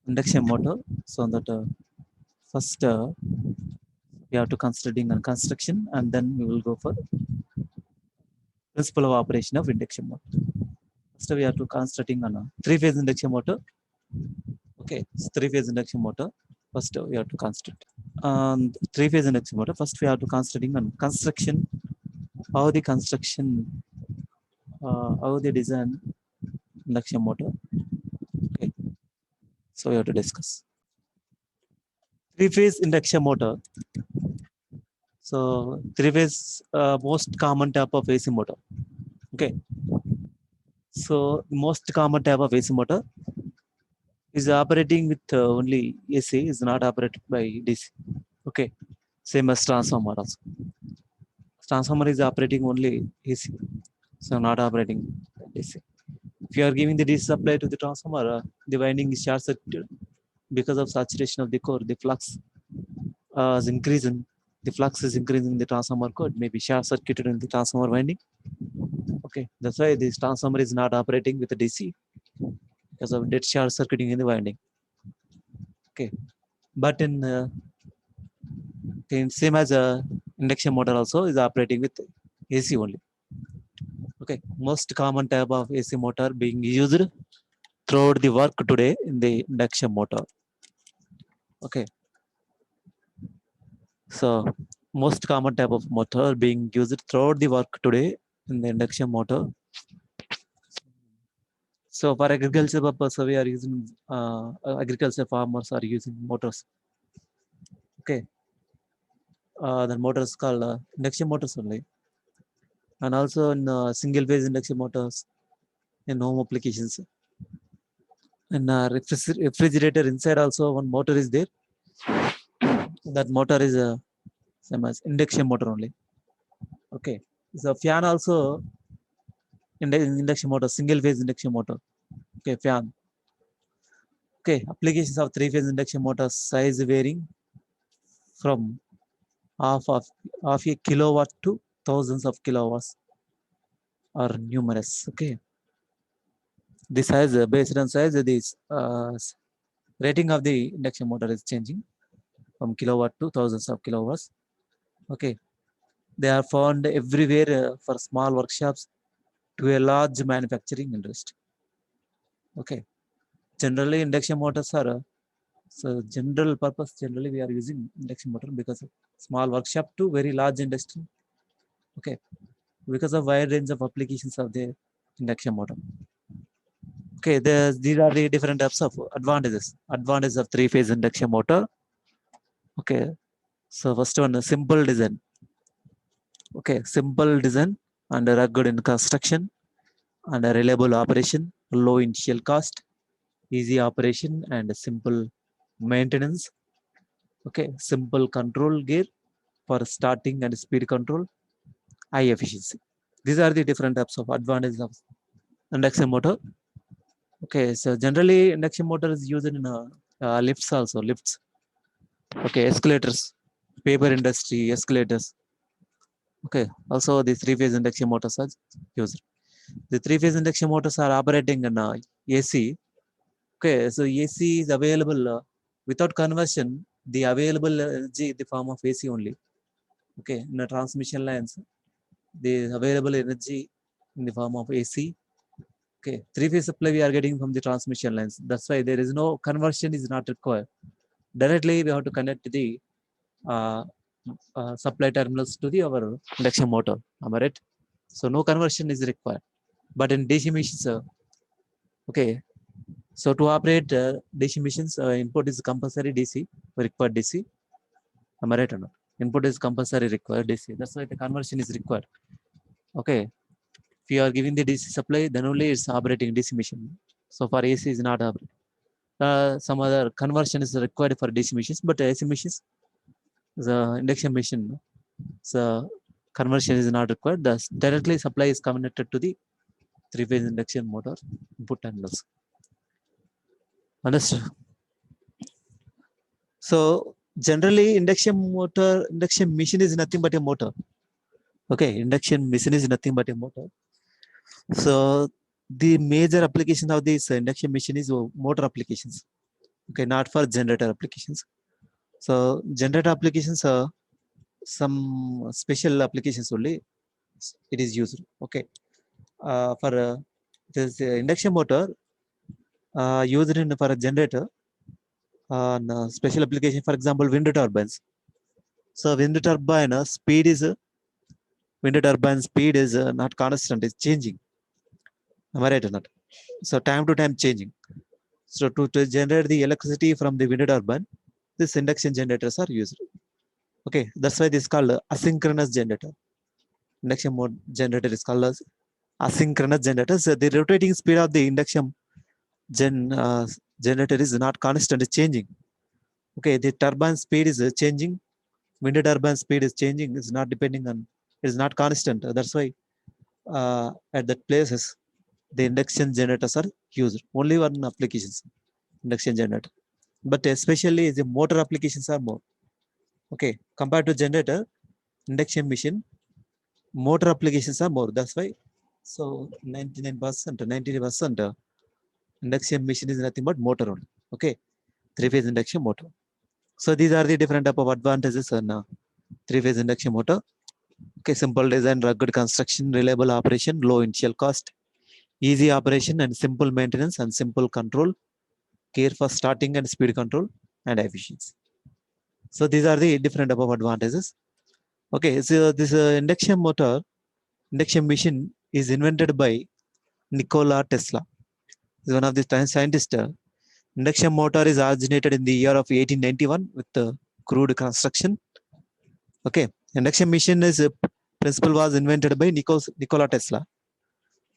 induction motor. So that first we have to considering on construction, and then we will go for principle of operation of induction motor. First we have to constructing on a three-phase induction motor. Okay, three-phase induction motor. First we have to construct. Three-phase induction motor. First we have to constructing on construction. How the construction, how the design induction motor. Okay, so we have to discuss three-phase induction motor. So three-phase most common type of AC motor. Okay, so most common type of AC motor is operating with only AC, is not operated by DC. Okay, same as transformer also. Transformer is operating only AC, so not operating DC. If you are giving the DC supply to the transformer, the winding is short circuited because of saturation of the core. The flux is increasing. The flux is increasing in the transformer core. It may be short circuited in the transformer winding. Okay, that's why this transformer is not operating with the DC because of dead short circuiting in the winding. Okay, but in same as a induction motor also is operating with AC only. Okay, most common type of AC motor being used throughout the work today in the induction motor. Okay, so most common type of motor being used throughout the work today in the induction motor. So for agriculture purpose, we are using agriculture farmers are using motors. Okay, the motor is called induction motors only, and also in single phase induction motors in home applications. And refrigerator inside also one motor is there. That motor is same as induction motor only. Okay, so fan also induction motor, single phase induction motor. Okay, fan. Okay, applications of three phase induction motor size varying from half a kilowatt to thousands of kilowatts are numerous. Okay, the size based on size, this rating of the induction motor is changing from kilowatt to thousands of kilowatts. Okay, they are found everywhere for small workshops to a large manufacturing industry. Okay, generally induction motors are so general purpose. Generally, we are using induction motor because of small workshop to very large industry. Okay, because of wide range of applications of the induction motor. Okay, these are the different types of advantages. Advantages of three-phase induction motor. Okay, so first one, a simple design. Okay, simple design and rugged in construction and a reliable operation, low initial cost, easy operation and simple maintenance. Okay, simple control gear for starting and speed control, high efficiency. These are the different types of advantages of induction motor. Okay, so generally induction motor is used in lifts also, lifts. Okay, escalators, paper industry, escalators. Okay, also the three-phase induction motors are used. The three-phase induction motors are operating in AC. Okay, so AC is available without conversion. The available energy in the form of AC only. Okay, in the transmission lines, the available energy in the form of AC. Okay, three-phase supply we are getting from the transmission lines. That's why there is no conversion is not required. Directly we have to connect the supply terminals to the our induction motor. Am I right? So no conversion is required. But in DC machines, okay. So to operate DC machines, input is compulsory DC, required DC. Am I right or not? Input is compulsory required DC. That's why the conversion is required. Okay. If you are giving the DC supply, then only it's operating DC machine. So for AC is not operating. Some other conversion is required for DC machines, but AC machines, the induction machine, so conversion is not required. Thus, directly supply is connected to the three-phase induction motor input terminals. Understood? So generally induction machine is nothing but a motor. Okay, induction machine is nothing but a motor. So the major application of this induction machine is motor applications. Okay, not for generator applications. So generator applications are some special applications only it is used. Okay, for this induction motor used in for a generator on special application, for example, wind turbines. So wind turbine speed is not constant; it's changing. Am I right or not? So time to time changing. So to generate the electricity from the wind turbine, this induction generators are used. Okay, that's why this is called asynchronous generator. Induction mode generator is called as asynchronous generator. So the rotating speed of the induction generator is not constant; it's changing. Okay, the turbine speed is changing. Wind turbine speed is changing. It's not depending on. It's not constant. That's why at that places the induction generators are used. Only one applications induction generator, but especially the motor applications are more. Okay, compared to generator, induction machine, motor applications are more. That's why. So 99%, 90% induction machine is nothing but motor only. Okay, three-phase induction motor. So these are the different type of advantages on three-phase induction motor. Okay, simple design, rugged construction, reliable operation, low initial cost, easy operation and simple maintenance and simple control, care for starting and speed control and efficiency. So these are the different type of advantages. Okay, so this induction machine is invented by Nikola Tesla. He's one of the scientists. Induction motor is originated in the year of 1891 with the crude construction. Okay, induction machine is principle was invented by Nikola Tesla.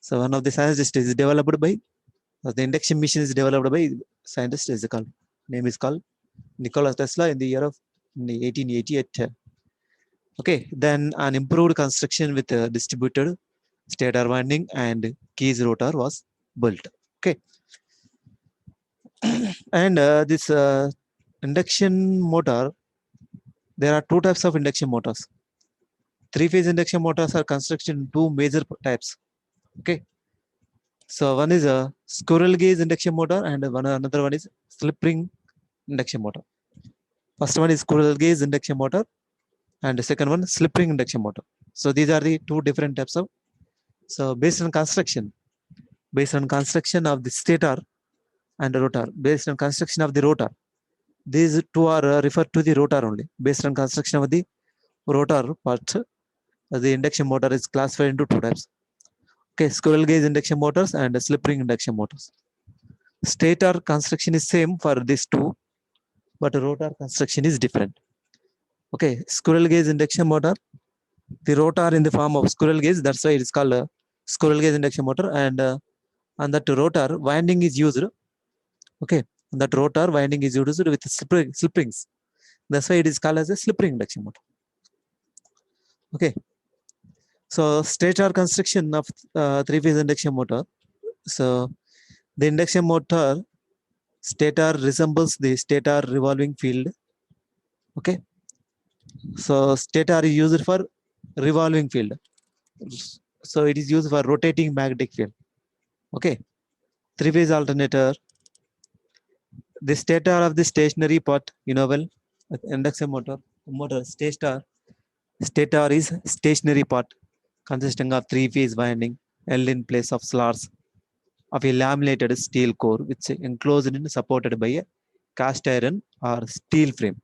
So one of the scientists is developed by the induction machine is developed by scientist is called name is called Nikola Tesla in the year of 1888. Okay, then an improved construction with a distributed stator winding and keys rotor was built. Okay, and this induction motor, there are two types of induction motors. Three-phase induction motors are constructed in two major types. Okay, so one is a squirrel cage induction motor, and another one is slip ring induction motor. First one is squirrel cage induction motor, and the second one slip ring induction motor. So these are the two different types of. So based on construction of the stator and the rotor, based on construction of the rotor, these two are referred to the rotor only. Based on construction of the rotor part, the induction motor is classified into two types. Okay, squirrel cage induction motors and slip ring induction motors. Stator construction is same for these two, but rotor construction is different. Okay, squirrel cage induction motor, the rotor in the form of squirrel cage, that's why it is called a squirrel cage induction motor, and on that rotor winding is used. Okay, on that rotor winding is used with slip rings. That's why it is called as a slip ring induction motor. Okay, so stator construction of three-phase induction motor. So the induction motor stator resembles the stator revolving field. Okay, so stator is used for revolving field. So it is used for rotating magnetic field. Okay, three-phase alternator. The stator of the stationary part, you know well, induction motor stator is stationary part consisting of three-phase winding held in place of slats of a laminated steel core which is enclosed and supported by a cast iron or steel frame.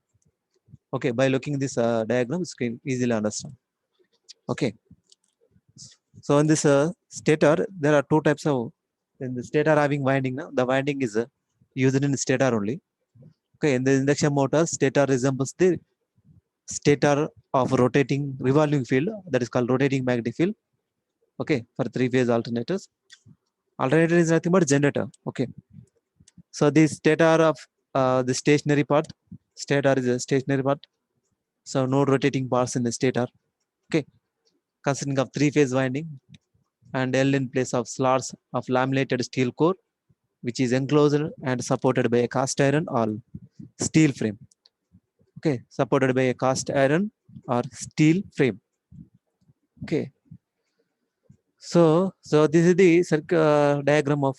Okay, by looking this diagram, you can easily understand. Okay, so in this stator, there are two types of. In the stator having winding, now the winding is used in stator only. Okay, in the induction motor, stator resembles the stator of rotating revolving field, that is called rotating magnetic field. Okay, for three-phase alternators. Alternator is nothing but generator. Okay, so the stator of the stationary part, stator is a stationary part. So no rotating parts in the stator. Okay, consisting of three-phase winding and held in place of slats of laminated steel core, which is enclosed and supported by a cast iron or steel frame. Okay, supported by a cast iron or steel frame. Okay, so this is the diagram of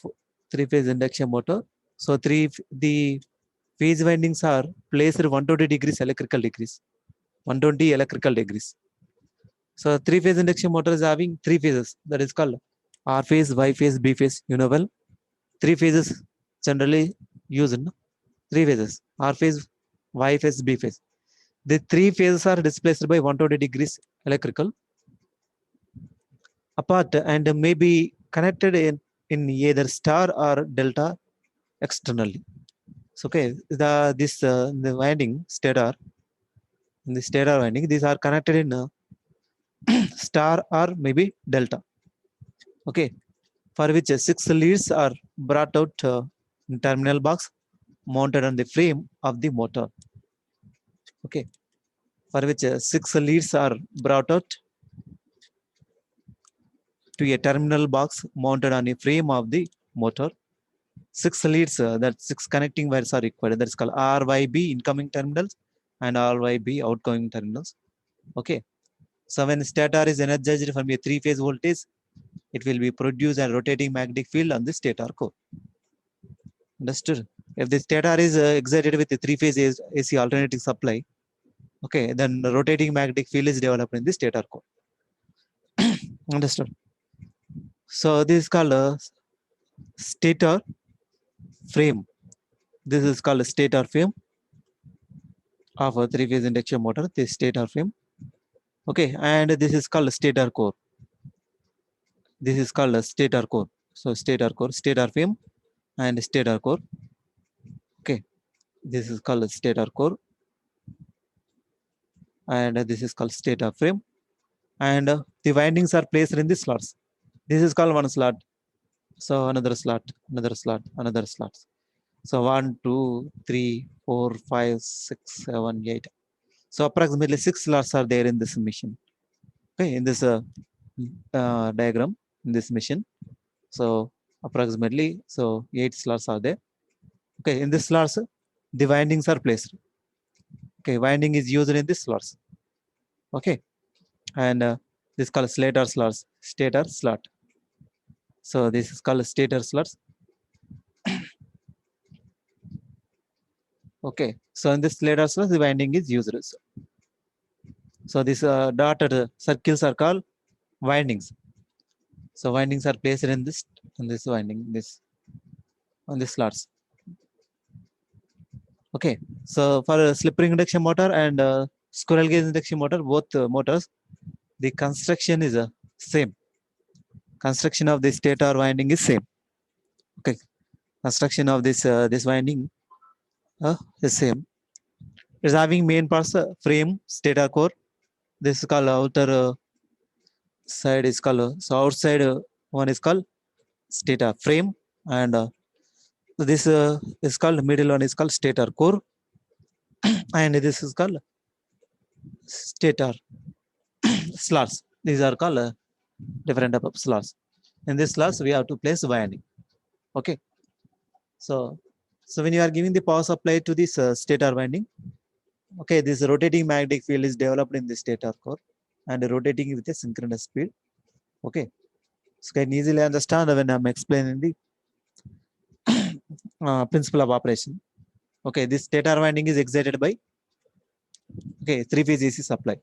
three-phase induction motor. So the phase windings are placed 120 degrees electrical degrees. 120 electrical degrees. So three-phase induction motor is having three phases. That is called R phase, Y phase, B phase. You know well. Three phases generally used in three phases. R phase, Y phase, B phase. The three phases are displaced by 120 degrees electrical apart and may be connected in either star or delta externally. So okay, the winding stator, in the stator winding, these are connected in star or maybe delta. Okay, for which six leads are brought out in terminal box mounted on the frame of the motor. Okay, for which six leads are brought out to a terminal box mounted on a frame of the motor. Six leads, that six connecting wires are required. That is called RYB incoming terminals and RYB outgoing terminals. Okay, so when stator is energized from a three-phase voltage, it will be produce a rotating magnetic field on the stator core. Understood? If the stator is excited with the three-phase AC alternating supply, okay, then the rotating magnetic field is developed in the stator core. Understood? So this is called a stator frame. This is called a stator frame of a three-phase induction motor. This stator frame. Okay, and this is called a stator core. This is called a stator core. So stator core, stator frame, and stator core. Okay, this is called a stator core, and this is called stator frame. And the windings are placed in the slots. This is called one slot. So another slot, another slot, another slot. So 1, 2, 3, 4, 5, 6, 7, 8. So approximately 6 slots are there in this machine. Okay, in this diagram, in this machine. So approximately, so 8 slots are there. Okay, in this slots, the windings are placed. Okay, winding is used in this slots. Okay, and this is called stator slots, stator slot. So this is called stator slots. Okay, so in this stator slots, the winding is used. So these dotted circles are called windings. So windings are placed in this winding, this on the slots. Okay, so for a slip ring induction motor and squirrel cage induction motor, both motors, the construction is same. Construction of the stator winding is same. Okay, construction of this winding is same. It's having main parts frame, stator core. This is called outer side is called so outside one is called stator frame, and this is called middle one is called stator core, and this is called stator slots. These are called different type of slots. In this slots, we have to place winding. Okay. So when you are giving the power supply to this stator winding, okay, this rotating magnetic field is developed in the stator core and rotating with a synchronous speed. Okay. So can easily understand when I'm explaining the principle of operation. Okay, this stator winding is excited by three-phase AC supply.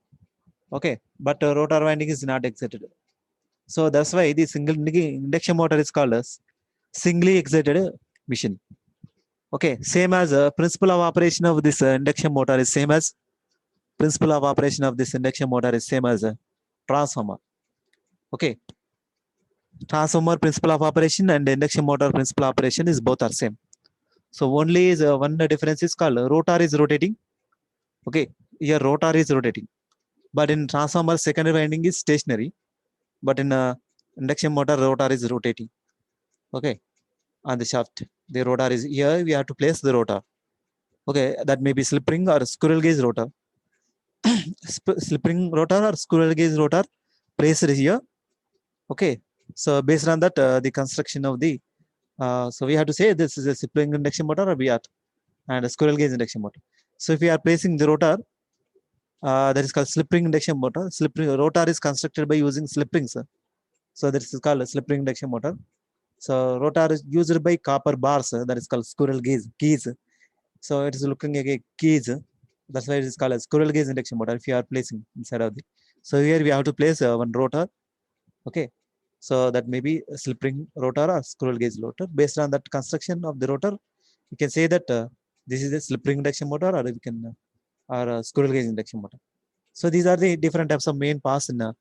Okay, but rotor winding is not excited. So that's why the single induction motor is called as singly excited machine. Okay, same as principle of operation of this induction motor is same as principle of operation of this induction motor is same as transformer. Okay, transformer principle of operation and induction motor principle of operation is both are same. So only is one difference is called rotor is rotating. Okay, here rotor is rotating, but in transformer secondary winding is stationary, but in induction motor rotor is rotating. Okay, on the shaft, the rotor is here. We have to place the rotor. Okay, that may be slip ring or squirrel cage rotor. Slip ring rotor or squirrel cage rotor placed here. Okay, so based on that, the construction of the so we have to say this is a slip ring induction motor or VAT and a squirrel cage induction motor. So if we are placing the rotor, that is called slip ring induction motor. Slip ring rotor is constructed by using slip rings. So this is called a slip ring induction motor. So rotor is used by copper bars. That is called squirrel cage. So it is looking like a keys. That's why it is called a squirrel cage induction motor. If you are placing inside of the, so here we have to place one rotor. Okay, so that may be a slip ring rotor or squirrel cage rotor. Based on that construction of the rotor, you can say that this is a slip ring induction motor, or we can or a squirrel cage induction motor. So these are the different types of main parts in a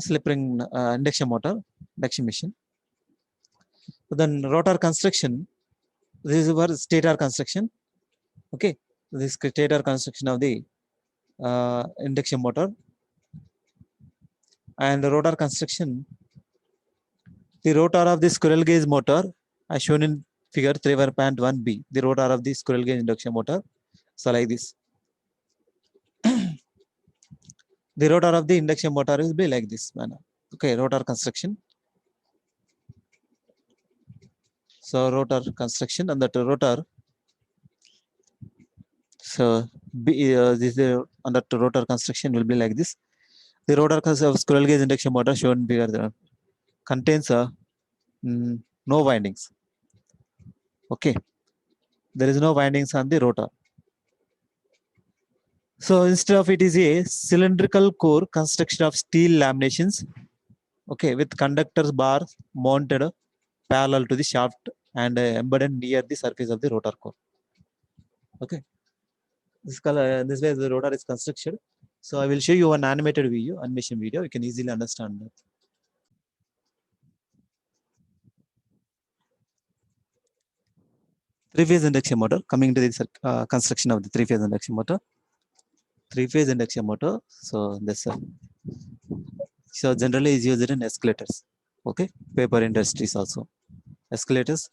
slip ring induction motor, induction machine. So then rotor construction. This is for stator construction. Okay, this stator construction of the induction motor and the rotor construction. The rotor of the squirrel cage motor as shown in figure 3.1b. The rotor of the squirrel cage induction motor. So like this. The rotor of the induction motor will be like this manner. Okay, rotor construction. So rotor construction and that rotor. So this under rotor construction will be like this. The rotor of squirrel cage induction motor shown in figure contains no windings. Okay, there is no windings on the rotor. So instead of it is a cylindrical core construction of steel laminations, okay, with conductors bar mounted parallel to the shaft and embedded near the surface of the rotor core. Okay, this way the rotor is constructed. So I will show you an animated video, animation video. You can easily understand that. Three-phase induction motor. Coming to the construction of the three-phase induction motor. Three-phase induction motor. So this. So generally is used in escalators. Okay, paper industries also. Escalators,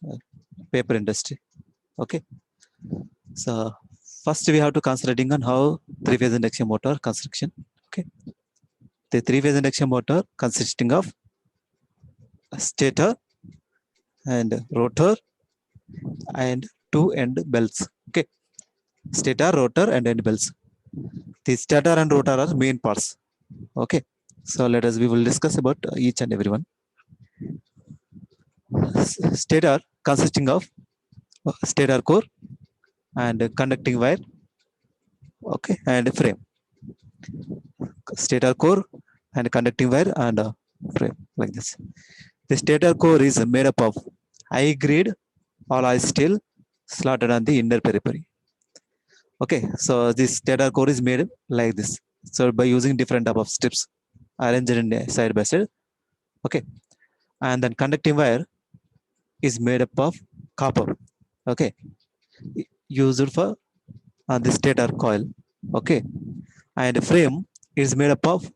paper industry. Okay. So first we have to concentrating on how three-phase induction motor construction. Okay. The three-phase induction motor consisting of a stator and rotor and two end belts. Okay. Stator, rotor, and end belts. The stator and rotor are main parts. Okay. So we will discuss about each and every one. Stator consisting of stator core and conducting wire. Okay, and frame. Stator core and conducting wire and frame like this. The stator core is made up of high grade alloy steel slotted on the inner periphery. Okay, so this stator core is made like this. So by using different type of strips arranged in side by side. Okay, and then conducting wire is made up of copper. Okay, used for the stator coil. Okay, and frame is made up of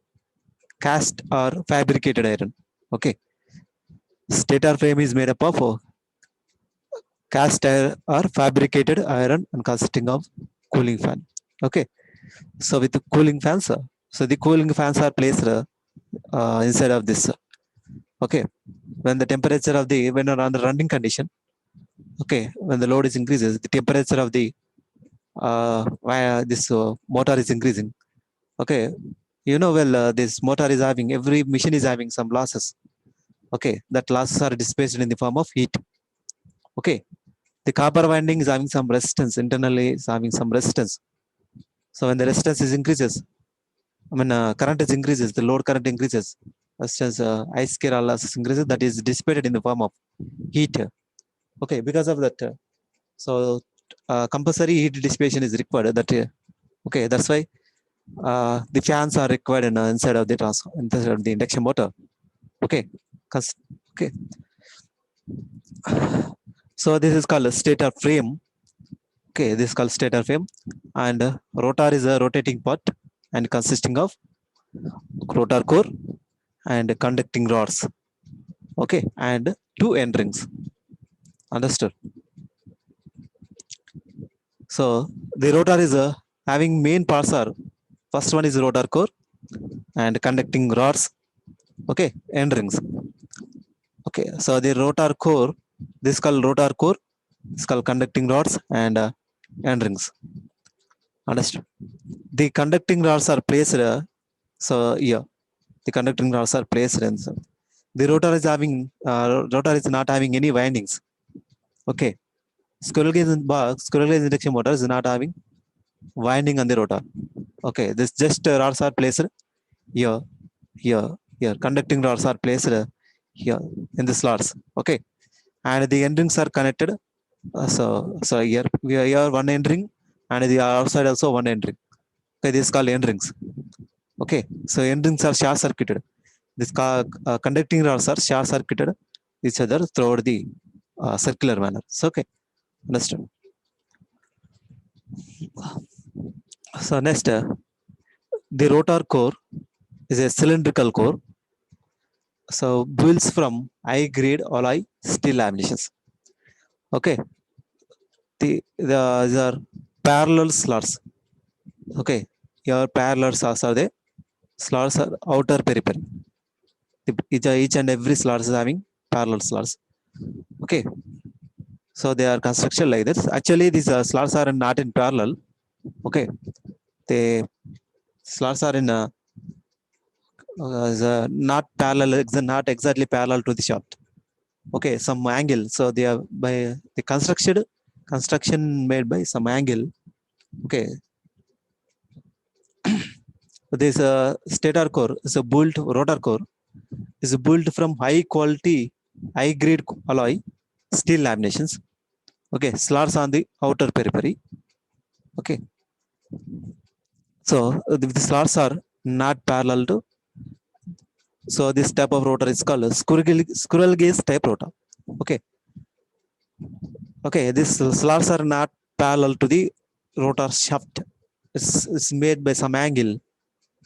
cast or fabricated iron. Okay, stator frame is made up of cast iron or fabricated iron and consisting of cooling fan. Okay, so with the cooling fans, so the cooling fans are placed inside of this. Okay, when the temperature of the when on the running condition, okay, when the load is increases, the temperature of the this motor is increasing. Okay, you know well this motor is having every machine is having some losses. Okay, that losses are dissipated in the form of heat. Okay, the copper winding is having some resistance internally, is having some resistance. So when the resistance is increases, I mean current is increases, the load current increases, resistance I square all losses increases, that is dissipated in the form of heat. Okay, because of that, so compulsory heat dissipation is required. That okay, that's why the fans are required inside of the inside of the induction motor. Okay, okay. So this is called a stator frame. Okay, this is called stator frame, and rotor is a rotating part and consisting of rotor core and conducting rods. Okay, and two end rings. Understood? So the rotor is having main parts are first one is rotor core and conducting rods. Okay, end rings. Okay, so the rotor core, this is called rotor core, this is called conducting rods and end rings. Understood? The conducting rods are placed. So here, the conducting rods are placed, and so the rotor is having rotor is not having any windings. Okay, squirrel cage induction motor is not having winding on the rotor. Okay, this just rods are placed here, here, here. Conducting rods are placed here in the slots. Okay, and the end rings are connected. So here we are here one end ring, and the outside also one end ring. Okay, this is called end rings. Okay, so end rings are short circuited. This conducting rods are short circuited each other throughout the circular manner. So okay, understood. So next, the rotor core is a cylindrical core. So builds from high grade alloy steel laminations. Okay, these are parallel slots. Okay, your parallel slots are the slots are outer periphery. Each and every slot is having parallel slots. Okay, so they are constructed like this. Actually, these slots are not in parallel. Okay, the slots are in not parallel, not exactly parallel to the shaft. Okay, some angle. So they are by the construction made by some angle. Okay, this stator core is a built rotor core is built from high quality, high grade alloy steel laminations. Okay, slots on the outer periphery. Okay, so the slots are not parallel to. So this type of rotor is called a squirrel gauge type rotor. Okay, okay, these slots are not parallel to the rotor shaft. It's made by some angle.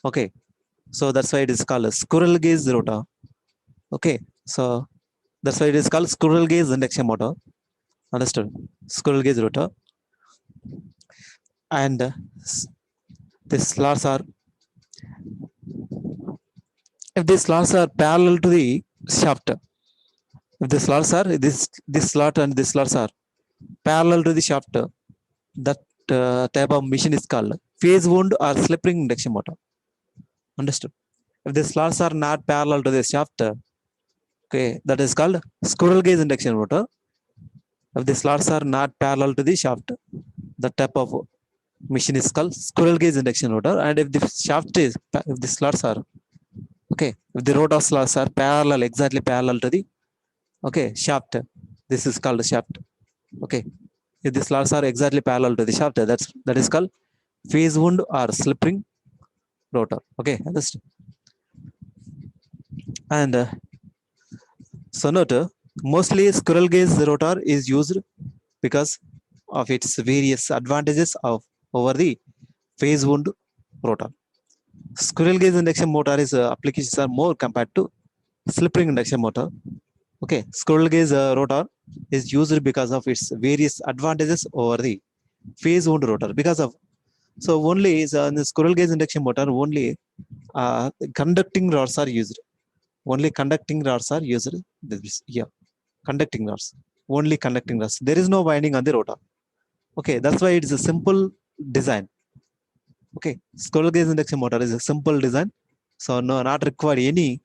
Okay, so that's why it is called a squirrel gauge rotor. Okay, so that's why it is called squirrel gauge induction motor. Understood? Squirrel gauge rotor. And these slots are, if these slots are parallel to the shaft, if the slots are this slot and this slots are parallel to the shaft, that type of machine is called phase wound or slip ring induction motor. Understood? If the slots are not parallel to the shaft, okay, that is called squirrel gauge induction motor. If the slots are not parallel to the shaft, the type of machine is called squirrel gauge induction motor. And if the shaft is, if the slots are, okay, if the rotor slots are parallel, exactly parallel to the, okay, shaft, this is called shaft. Okay, if the slots are exactly parallel to the shaft, that is called phase wound or slip ring rotor. Okay, understood? And so note, mostly squirrel gauge rotor is used because of its various advantages of over the phase wound rotor. Squirrel gauge induction motor is applications are more compared to slip ring induction motor. Okay, squirrel gauge rotor is used because of its various advantages over the phase wound rotor. Because of, so only is in the squirrel gauge induction motor only conducting rods are used. Only conducting rods are used. This here, conducting rods. Only conducting rods. There is no winding on the rotor. Okay, that's why it is a simple design. Okay, squirrel gauge induction motor is a simple design, so no, not required any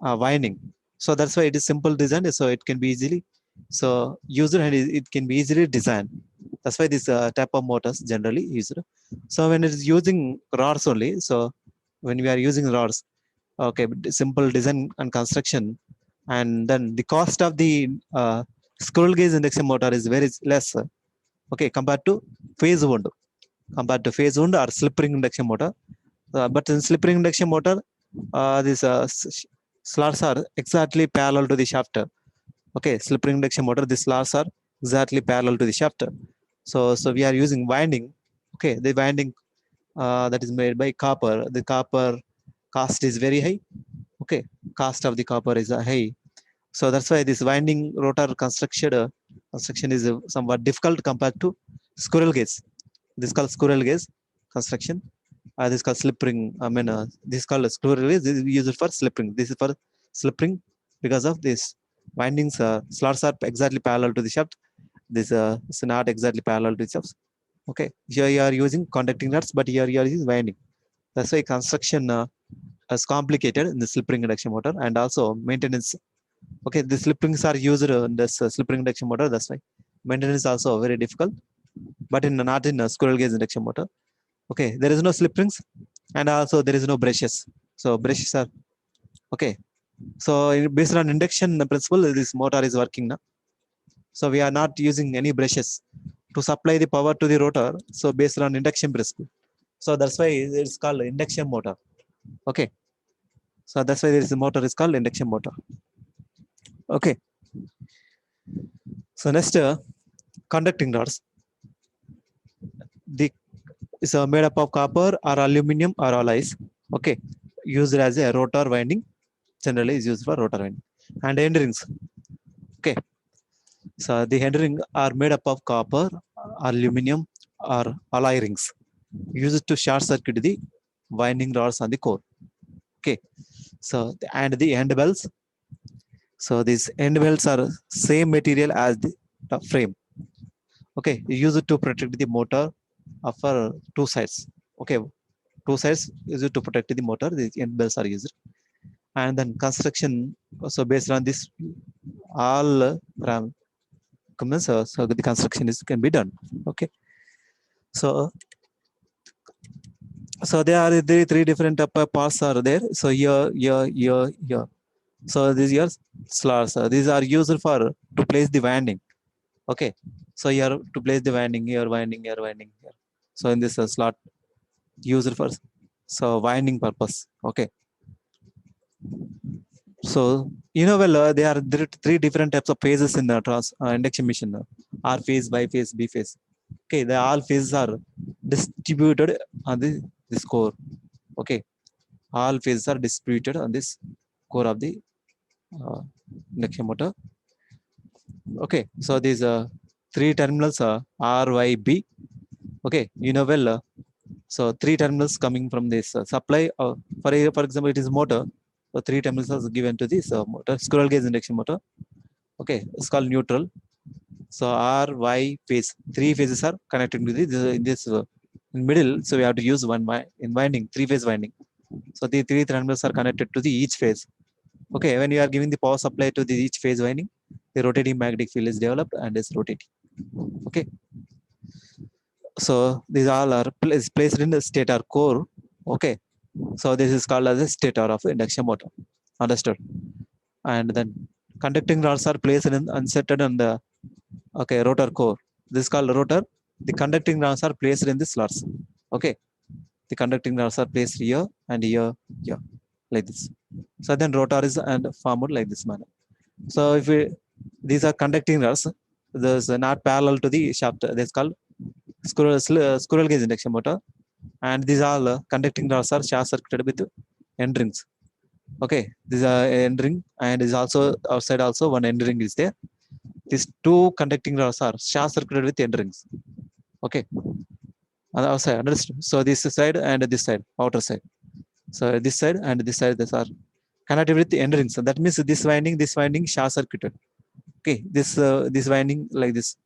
winding. So that's why it is simple design. So it can be easily so used and it can be easily designed. That's why this type of motors generally used. So when it is using rods only, so when we are using rods, okay, simple design and construction, and then the cost of the squirrel gauge induction motor is very less. Okay, compared to phase wound or slip ring induction motor. But in slip ring induction motor, these slots are exactly parallel to the shaft. Okay, slip ring induction motor, the slots are exactly parallel to the shaft. So we are using winding. Okay, the winding that is made by copper. The copper cost is very high. Okay, cost of the copper is high. So that's why this winding rotor construction is somewhat difficult compared to squirrel gauge. This is called squirrel gauge construction. This is called slip ring. I mean, this is called a squirrel gauge. This is used for slip ring. This is for slip ring because of this windings. Slots are exactly parallel to the shaft. This is not exactly parallel to the shaft. Okay, here you are using conducting nuts, but here you are using winding. That's why construction is complicated in the slip ring induction motor, and also maintenance. Okay, the slip rings are used in this slip ring induction motor. That's why Maintenance is also very difficult, but not in a squirrel cage induction motor. Okay, there is no slip rings, and also there is no brushes. So brushes are okay. So based on induction principle, this motor is working now. So we are not using any brushes to supply the power to the rotor. So based on induction principle. So that's why it's called induction motor. Okay. So that's why this motor is called induction motor. Okay. So next, conducting rods. The is made up of copper or aluminum or alloys. Okay. Used as a rotor winding. Generally is used for rotor winding. And end rings. Okay. So the end ring are made up of copper, aluminum, or alloy rings used to short circuit the winding rods on the core. Okay. So and the end bells. So these end bells are same material as the frame. Okay, used to protect the motor for two sides. Okay, two sides used to protect the motor. The end bells are used, and then construction. So based on this, all comments. So the construction is can be done. Okay, so there are the three different parts are there. So here. So these are slots. These are used for to place the winding. Okay, so here to place the winding here, winding here, winding here. So in this slot used for so winding purpose. Okay, so well there are three different types of phases in the induction machine: R phase, Y phase, B phase. Okay, the all phases are distributed on this core. Okay, all phases are distributed on this core of the uh, induction motor. Okay, so these three terminals are R, Y, B. Okay, so three terminals coming from this supply. For example, it is motor. So three terminals are given to this motor, squirrel cage induction motor. Okay, it's called neutral. So R, Y phase, three phases are connected to this in this in middle. So we have to use one in winding, three phase winding. So the three terminals are connected to the each phase. Okay, when you are giving the power supply to the each phase winding, the rotating magnetic field is developed and is rotating. Okay, so these all are placed in the stator core. Okay, so this is called as a stator of induction motor. Understood? And then conducting rods are placed in unsettled on the rotor core. This is called rotor. The conducting rods are placed in the slots. Okay, the conducting rods are placed here and here, here, like this. So then rotor is and formed like this manner. So if these are conducting rods, there's not parallel to the shaft. That's called squirrel cage induction motor. And these all conducting rods are short circuited with end rings. Okay, these are end ring, and is also outside also one end ring is there. These two conducting rods are short circuited with end rings. Okay, on the outside, understood? So this side and this side, outer side. So this side and this side, these are connected with the end rings. So that means this winding short circuited. Okay, this winding like this.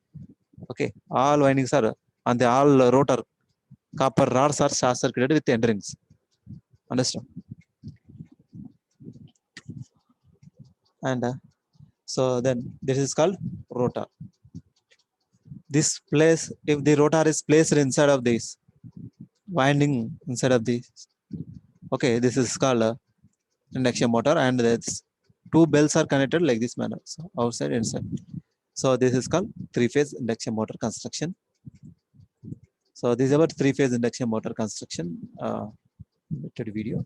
Okay, all windings are on the all rotor copper rods are short circuited with end rings. Understand? And so then this is called rotor. This place, if the rotor is placed inside of this winding inside of this, okay, this is called induction motor, and that's two bells are connected like this manner, so outside inside. So this is called three-phase induction motor construction. So this is about three-phase induction motor construction video.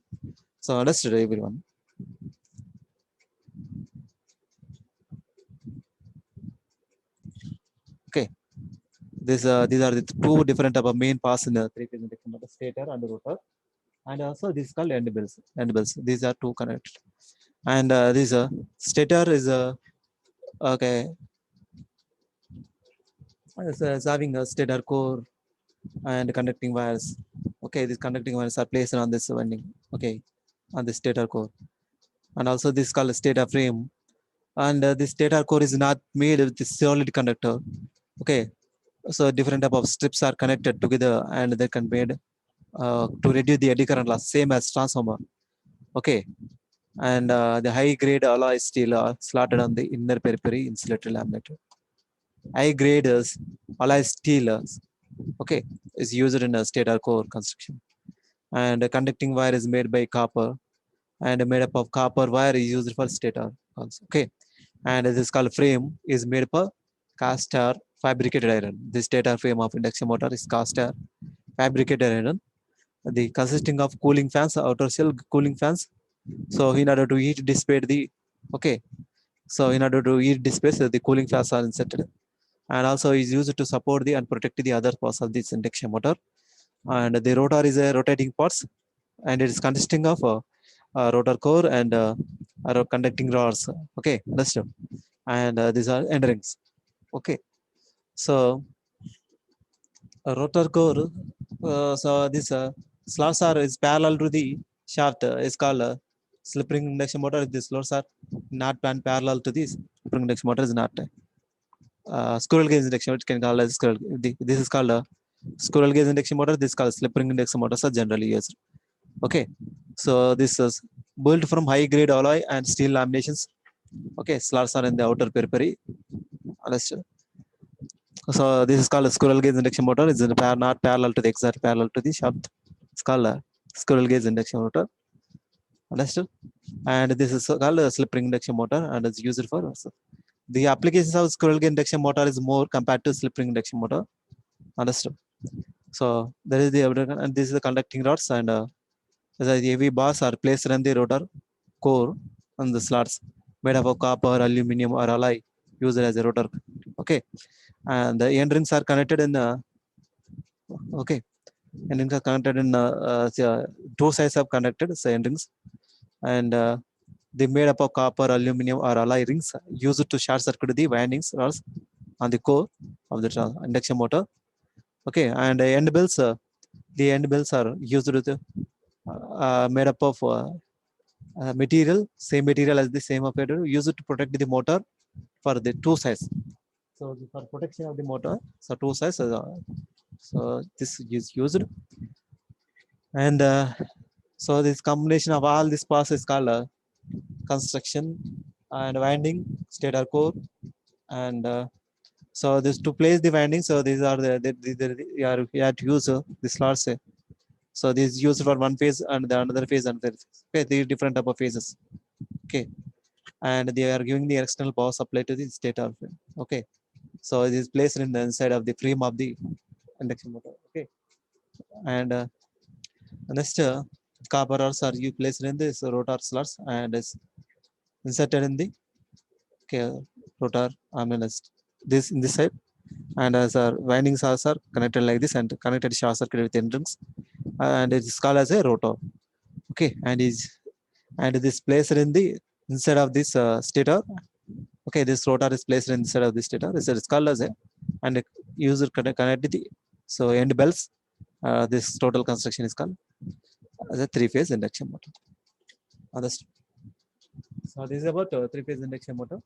So understood, everyone? Okay, these are the two different type of main parts in the three-phase induction motor: stator and rotor. And also this is called end bells. End bells. These are two connected. And this stator is okay. It's having a stator core and conducting wires. Okay, these conducting wires are placed on this winding. Okay, on the stator core. And also this is called a stator frame. And this stator core is not made with the solid conductor. Okay, so different type of strips are connected together, and they can be made to reduce the eddy current loss, same as transformer. Okay, and the high grade alloy steel are slotted on the inner periphery insulated laminated. high grade alloy steel, okay, is used in a stator core construction. And a conducting wire is made by copper, and made up of copper wire is used for stator also. Okay, and this called frame is made up of caster fabricated iron. The stator frame of induction motor is caster fabricated iron. The consisting of cooling fans, outer shell cooling fans. So in order to heat dissipate the, okay, so in order to heat dissipate, the cooling fans are inserted, and also is used to support the and protect the other parts of this induction motor. And the rotor is a rotating parts, and it is consisting of rotor core and conducting rods. Okay, understood. And these are end rings. Okay, so rotor core. So this slots are is parallel to the shaft. Is called slip ring induction motor. The slots are not parallel to this slip ring induction motor. Is not squirrel cage induction. It can call as squirrel. This is called a squirrel cage induction motor. This is called slip ring induction motors are generally used. Okay, so this is built from high grade alloy and steel laminations. Okay, slots are in the outer periphery. Understood. So this is called a squirrel cage induction motor. It's not parallel to the exact parallel to the shaft. It's called a squirrel cage induction motor. Understood. And this is called a slip ring induction motor, and it's used for the applications of squirrel cage induction motor is more compared to slip ring induction motor. Understood. So there is the and this is the conducting rods, and the heavy bars are placed in the rotor core on the slots made up of copper, aluminum, or alloy used as a rotor. Okay, and the end rings are connected in okay, end rings are connected in two sides of connected so end rings, and they made up of copper, aluminum, or alloy rings used to short circuit the windings rods on the core of the induction motor. Okay, and the end bells are used with made up of material, same material as the same operator, used to protect the motor for the two sides. So for protection of the motor, so two sides. So this is used, and so this combination of all this process is called construction and winding stator core, and so this to place the winding. So these are you have to use the slots. So this is used for one phase and the another phase and phase. Okay, three different type of phases. Okay, and they are giving the external power supply to the stator. Okay, so it is placed in the inside of the frame of the induction motor. Okay, and next copper rods are you placed in this rotor slots and is inserted in the, okay, rotor. I mean this in this side, and as our windings are connected like this and connected short circuit with end rings, and it is called as a rotor. Okay, and this placed in the inside of this stator. Okay, this rotor is placed inside of this stator. It's called as a, and user connect the so end bells. This total construction is called as a three-phase induction motor. Understood. So this is about three-phase induction motor.